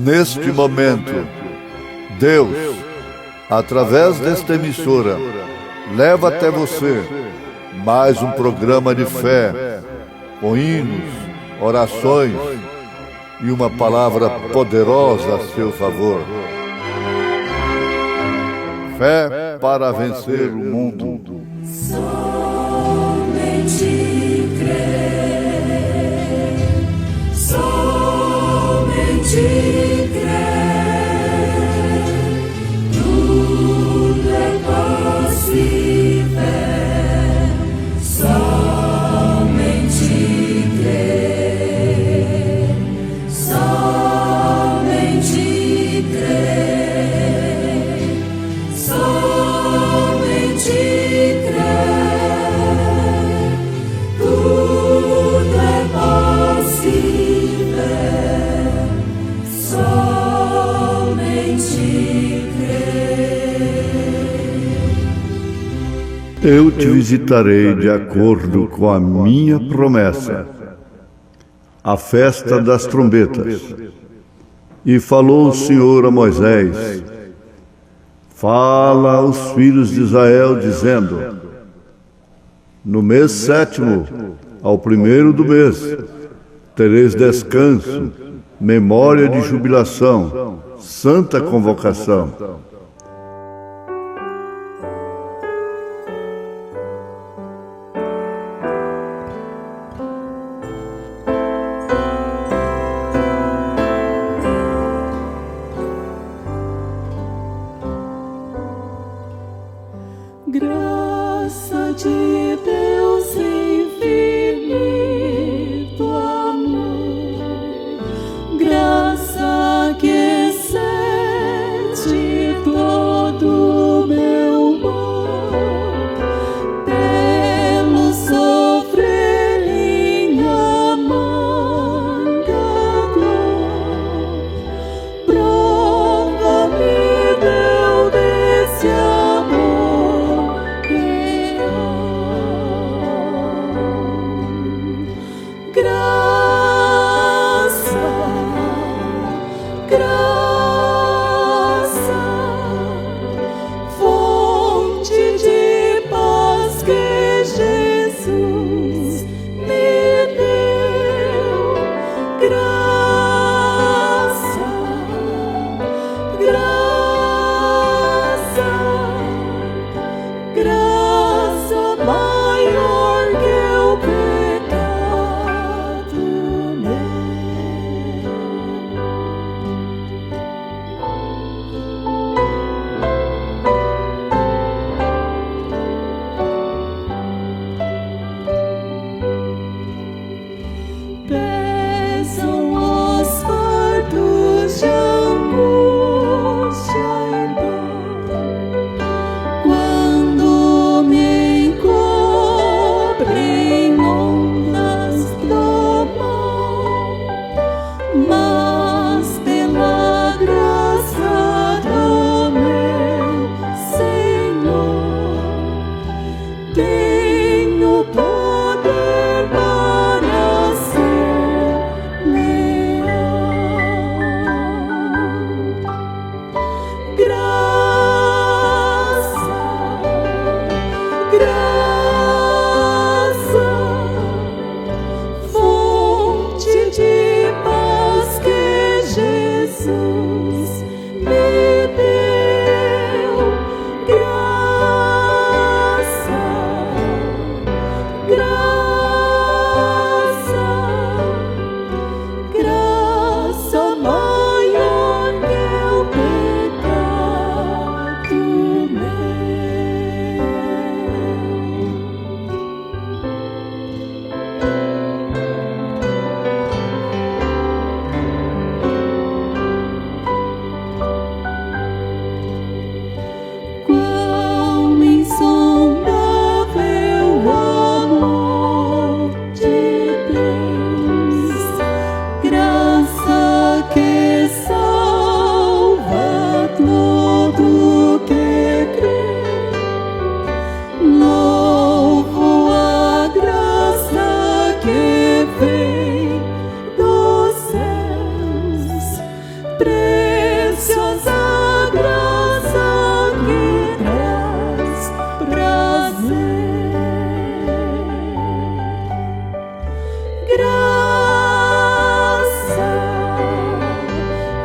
Neste momento, Deus, através desta emissora, leva até você mais um programa de fé, com hinos, orações e uma palavra poderosa a seu favor. Fé para vencer o mundo. Somente crer, somente crer, tudo é possível, somente crer, somente crer, somente crer, tudo é possível, somente crer. Eu te visitarei de acordo com a minha promessa, a festa das trombetas. E falou o Senhor a Moisés: fala aos filhos de Israel, dizendo: no mês 7º, ao 1º do mês, tereis descanso, memória de jubilação, santa convocação. Graça de Deus, infinito amor, graça que excede todo meu mal, pelo sofrer em amarga dor, prova-me, deu desse amor real. Graça, graça, fonte de paz que Jesus me deu. Graça, graça, graça maior que o pecado meu. Pesam os fardos de angústia e dor, quando me encobrem ondas do mar, mas pela graça do meu Senhor, tenho poder para ser leal. Graça, graça, fonte de paz que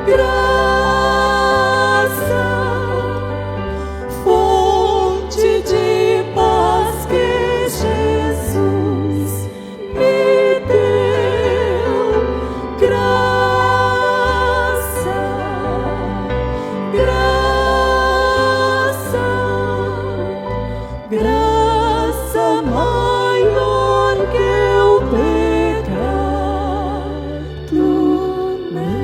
graça, fonte de paz que Jesus me deu, graça, graça, graça maior que o pecado meu.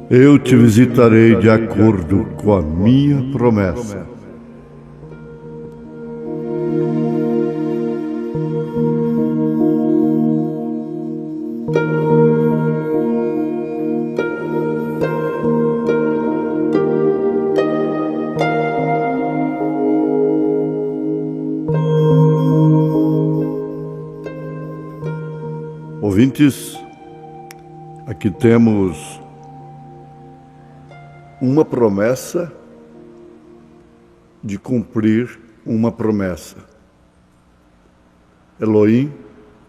Eu te visitarei de acordo com a minha promessa. Ouvintes, aqui temos uma promessa de cumprir uma promessa. Elohim,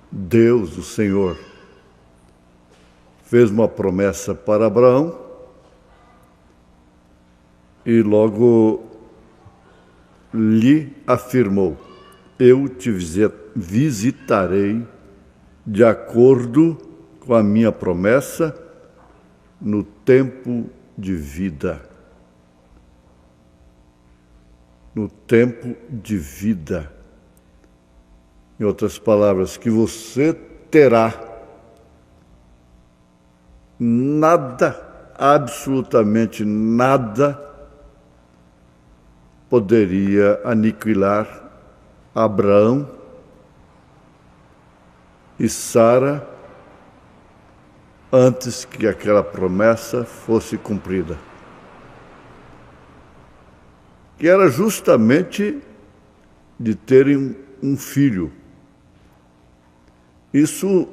Deus, o Senhor, fez uma promessa para Abraão e logo lhe afirmou: eu te visitarei de acordo com a minha promessa no tempo de vida. No tempo de vida. Em outras palavras, que você terá nada, absolutamente nada, poderia aniquilar Abraão e Sara antes que aquela promessa fosse cumprida. Que era justamente de terem um filho. Isso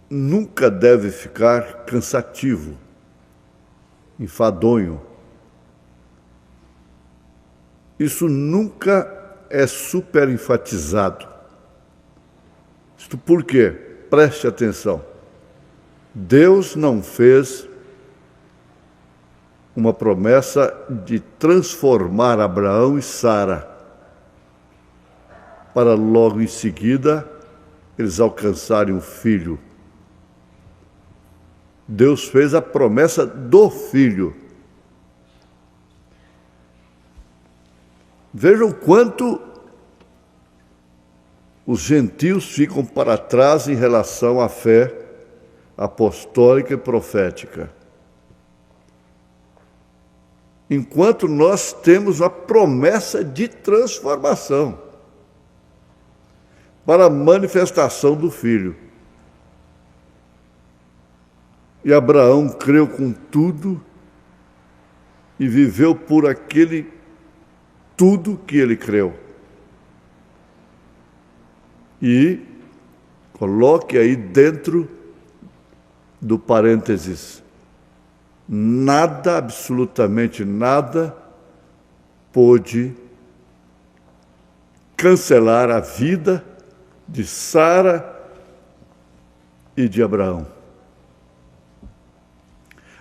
nunca deve ficar cansativo, enfadonho. Isso nunca é super enfatizado. Isto por quê? Preste atenção. Deus não fez uma promessa de transformar Abraão e Sara para logo em seguida eles alcançarem um filho. Deus fez a promessa do filho. Veja o quanto os gentios ficam para trás em relação à fé apostólica e profética. Enquanto nós temos a promessa de transformação para a manifestação do Filho. E Abraão creu com tudo e viveu por aquele tudo que ele creu. E coloque aí dentro do parênteses, nada, absolutamente nada, pôde cancelar a vida de Sara e de Abraão.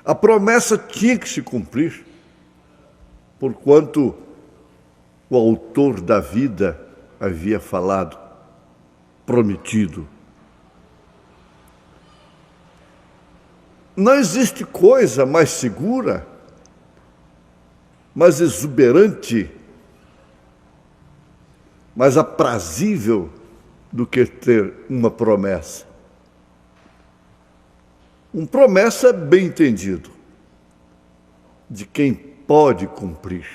A promessa tinha que se cumprir, porquanto o autor da vida havia falado, prometido. Não existe coisa mais segura, mais exuberante, mais aprazível do que ter uma promessa. Uma promessa bem entendido, de quem pode cumprir.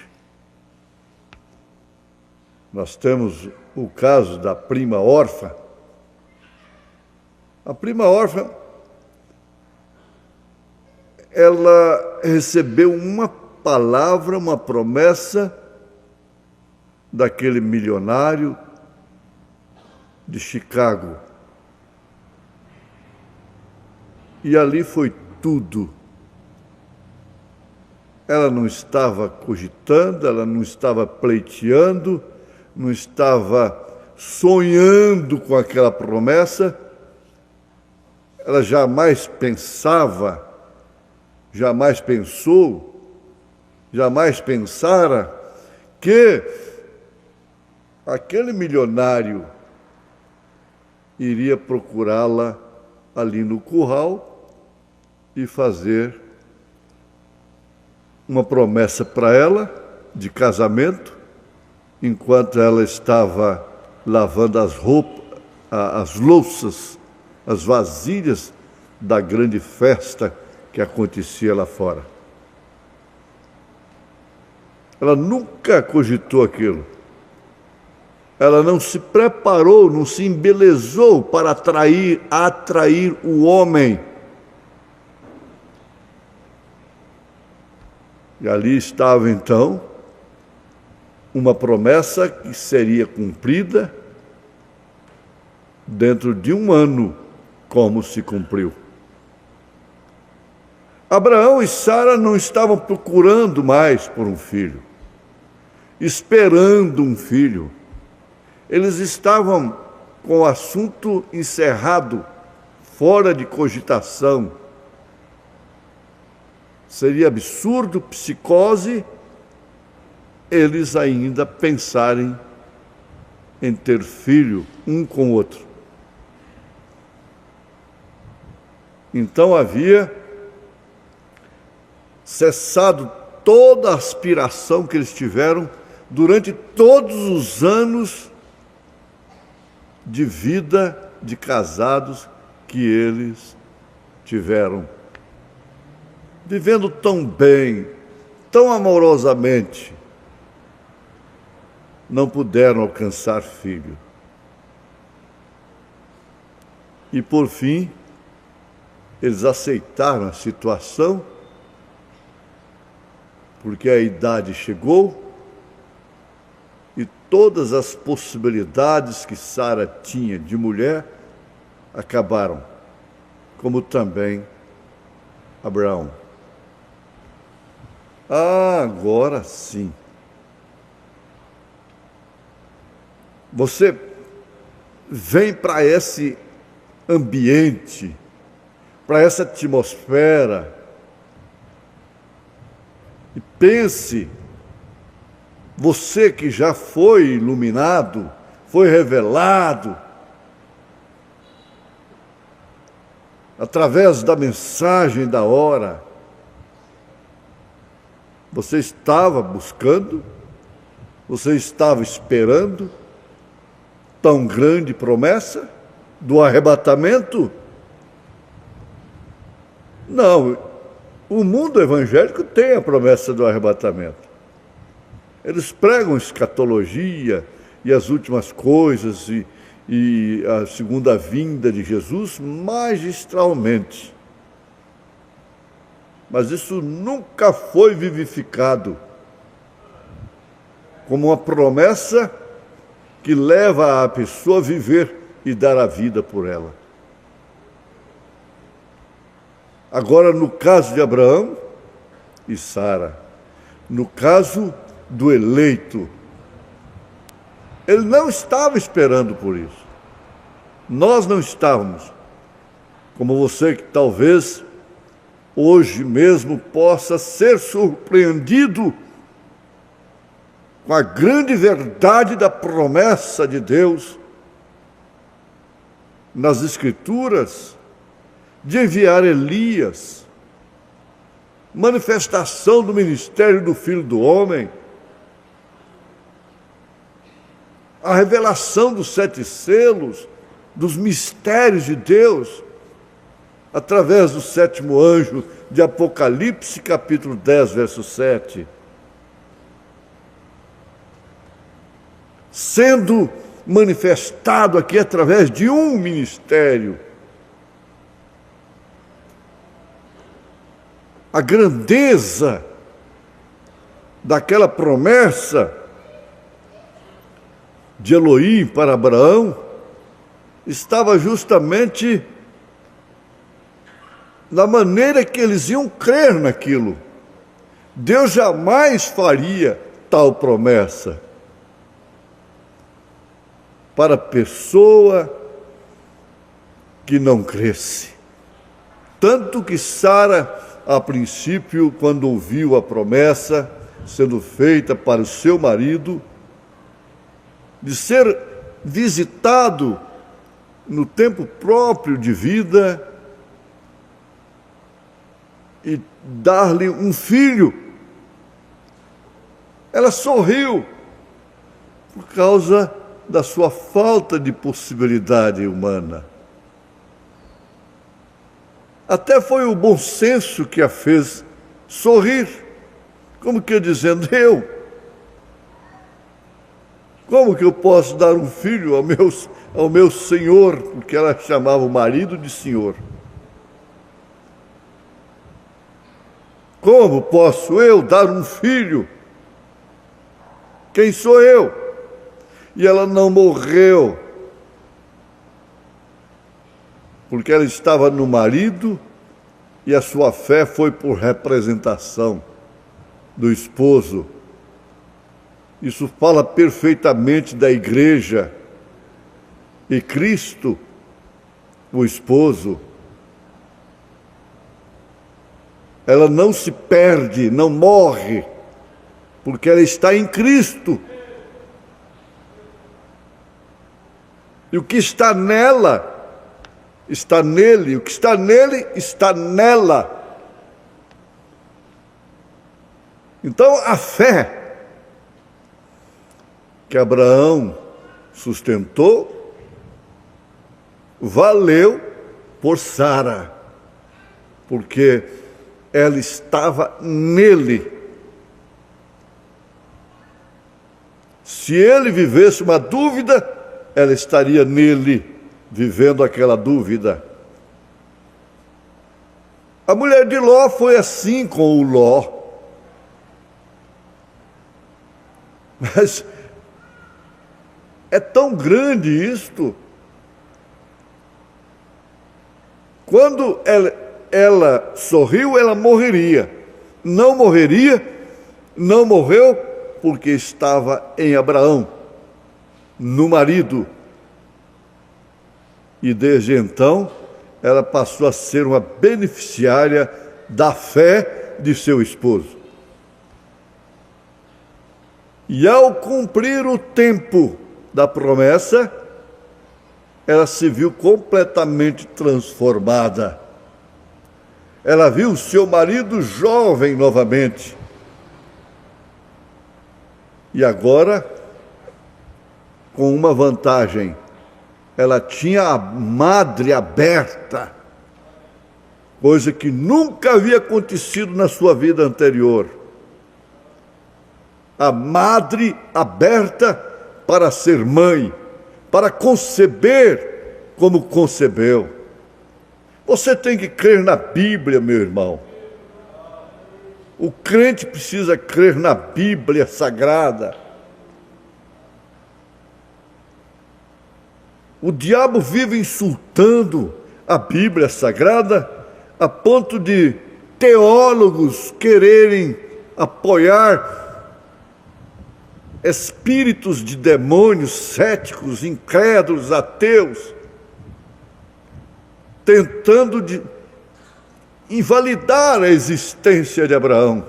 Nós temos o caso da prima órfã. A prima órfã, ela recebeu uma palavra, uma promessa daquele milionário de Chicago. E ali foi tudo. Ela não estava cogitando, ela não estava pleiteando, não estava sonhando com aquela promessa. Ela jamais pensava, jamais pensou, jamais pensara que aquele milionário iria procurá-la ali no curral e fazer uma promessa para ela de casamento, enquanto ela estava lavando as roupas, as louças, as vasilhas da grande festa que acontecia lá fora. Ela nunca cogitou aquilo. Ela não se preparou, não se embelezou para atrair o homem. E ali estava então uma promessa que seria cumprida dentro de um ano, como se cumpriu. Abraão e Sara não estavam procurando mais por um filho, esperando um filho. Eles estavam com o assunto encerrado, fora de cogitação. Seria absurdo, psicose, eles ainda pensarem em ter filho um com o outro. Então havia cessado toda a aspiração que eles tiveram durante todos os anos de vida de casados que eles tiveram. Vivendo tão bem, tão amorosamente, não puderam alcançar filho. E por fim, eles aceitaram a situação, porque a idade chegou e todas as possibilidades que Sara tinha de mulher acabaram, como também Abraão. Agora sim. Você vem para esse ambiente, para essa atmosfera, e pense, você que já foi iluminado, foi revelado, através da mensagem da hora, você estava buscando, você estava esperando tão grande promessa do arrebatamento? Não, o mundo evangélico tem a promessa do arrebatamento. Eles pregam escatologia e as últimas coisas e a segunda vinda de Jesus magistralmente. Mas isso nunca foi vivificado como uma promessa que leva a pessoa a viver e dar a vida por ela. Agora, no caso de Abraão e Sara, no caso do eleito, ele não estava esperando por isso. Nós não estávamos. Como você que talvez hoje mesmo possa ser surpreendido com a grande verdade da promessa de Deus nas Escrituras, de enviar Elias, manifestação do ministério do Filho do Homem, a revelação dos 7 selos, dos mistérios de Deus, através do 7º anjo de Apocalipse, capítulo 10, verso 7. sendo manifestado aqui através de um ministério. A grandeza daquela promessa de Elohim para Abraão estava justamente na maneira que eles iam crer naquilo. Deus jamais faria tal promessa para a pessoa que não cresce. Tanto que Sara, a princípio, quando ouviu a promessa sendo feita para o seu marido, de ser visitado no tempo próprio de vida e dar-lhe um filho, ela sorriu por causa da sua falta de possibilidade humana. Até foi o bom senso que a fez sorrir, como que dizendo, como que eu posso dar um filho ao meu senhor, porque ela chamava o marido de senhor. Como posso eu dar um filho? Quem sou eu? E ela não morreu, porque ela estava no marido e a sua fé foi por representação do esposo. Isso fala perfeitamente da igreja e Cristo, o esposo. Ela não se perde, não morre, porque ela está em Cristo. E o que está nela, está nele. O que está nele, está nela. Então, a fé que Abraão sustentou, valeu por Sara, porque ela estava nele. Se ele vivesse uma dúvida, ela estaria nele, vivendo aquela dúvida. A mulher de Ló foi assim com o Ló. Mas é tão grande isto. Quando ela sorriu, ela morreria. Não morreria, não morreu, porque estava em Abraão, no marido. E desde então, ela passou a ser uma beneficiária da fé de seu esposo. E ao cumprir o tempo da promessa, ela se viu completamente transformada. Ela viu seu marido jovem novamente. E agora, com uma vantagem, ela tinha a madre aberta, coisa que nunca havia acontecido na sua vida anterior. A madre aberta para ser mãe, para conceber como concebeu. Você tem que crer na Bíblia, meu irmão. O crente precisa crer na Bíblia Sagrada. O diabo vive insultando a Bíblia Sagrada a ponto de teólogos quererem apoiar espíritos de demônios céticos, incrédulos, ateus, tentando invalidar a existência de Abraão,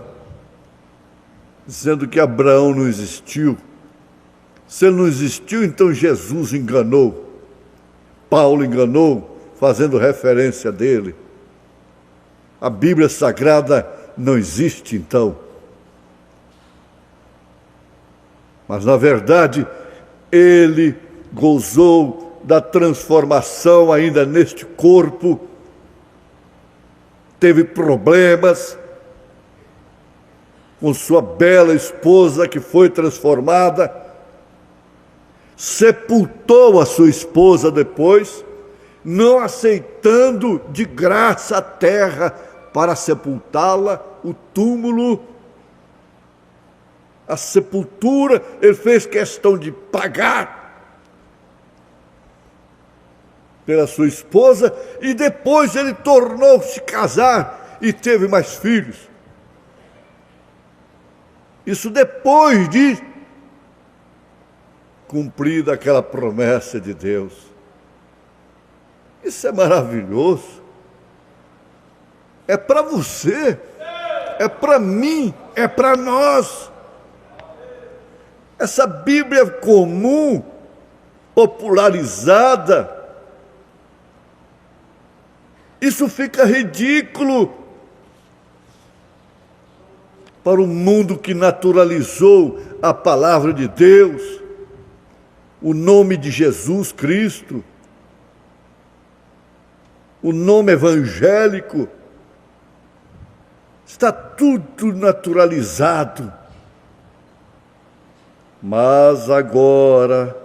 dizendo que Abraão não existiu. Se ele não existiu, então Jesus enganou. Paulo enganou, fazendo referência dele. A Bíblia Sagrada não existe, então. Mas, na verdade, ele gozou da transformação ainda neste corpo, teve problemas com sua bela esposa que foi transformada, sepultou a sua esposa depois, não aceitando de graça a terra para sepultá-la, o túmulo, a sepultura, ele fez questão de pagar pela sua esposa, e depois ele tornou-se casar e teve mais filhos. Isso depois de cumprida aquela promessa de Deus. Isso é maravilhoso. É para você, é para mim, é para nós. Essa Bíblia comum, popularizada, isso fica ridículo para o mundo que naturalizou a palavra de Deus, o nome de Jesus Cristo, o nome evangélico. Está tudo naturalizado. Mas agora,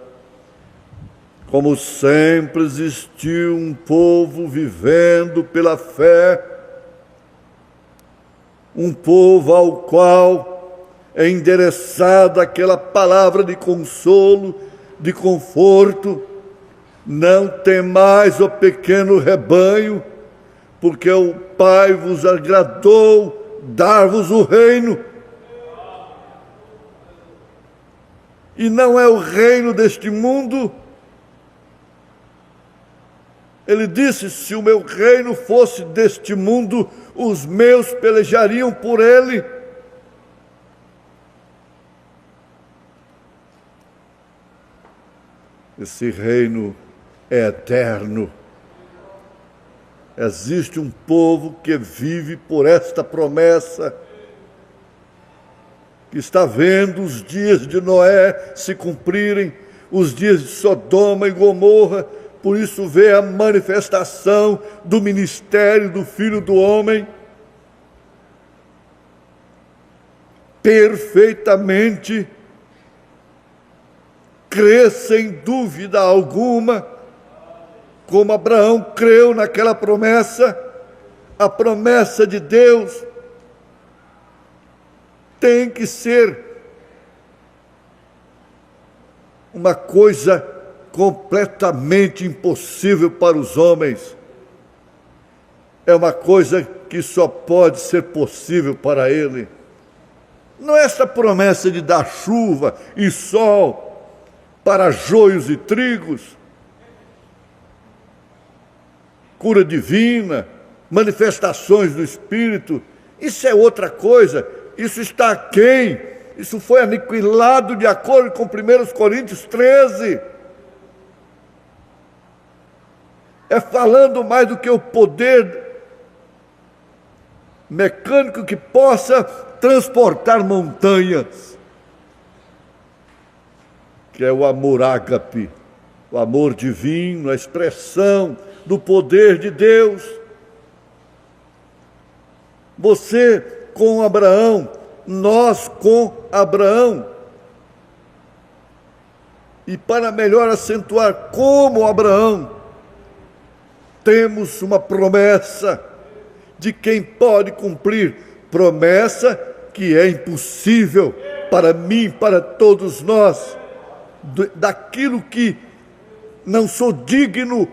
como sempre existiu um povo vivendo pela fé, um povo ao qual é endereçada aquela palavra de consolo, de conforto: não temais, ó pequeno rebanho, porque o Pai vos agradou dar-vos o reino. E não é o reino deste mundo. Ele disse: se o meu reino fosse deste mundo, os meus pelejariam por ele. Esse reino é eterno. Existe um povo que vive por esta promessa, que está vendo os dias de Noé se cumprirem, os dias de Sodoma e Gomorra, por isso vê a manifestação do ministério do Filho do Homem perfeitamente, crê sem dúvida alguma, como Abraão creu naquela promessa. A promessa de Deus tem que ser uma coisa completamente impossível para os homens. É uma coisa que só pode ser possível para Ele. Não é essa promessa de dar chuva e sol para joios e trigos, cura divina, manifestações do Espírito. Isso é outra coisa. Isso está aquém. Isso foi aniquilado de acordo com 1 Coríntios 13. É falando mais do que o poder mecânico que possa transportar montanhas, que é o amor ágape, o amor divino, a expressão do poder de Deus. Você com Abraão, nós com Abraão. E para melhor acentuar, como Abraão, temos uma promessa de quem pode cumprir, promessa que é impossível para mim, para todos nós, daquilo que não sou digno.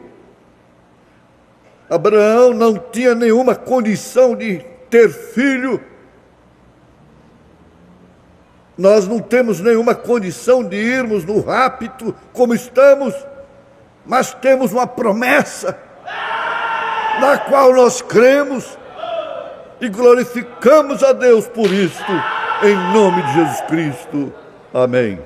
Abraão não tinha nenhuma condição de ter filho. Nós não temos nenhuma condição de irmos no rapto como estamos, mas temos uma promessa na qual nós cremos e glorificamos a Deus por isto, em nome de Jesus Cristo. Amém.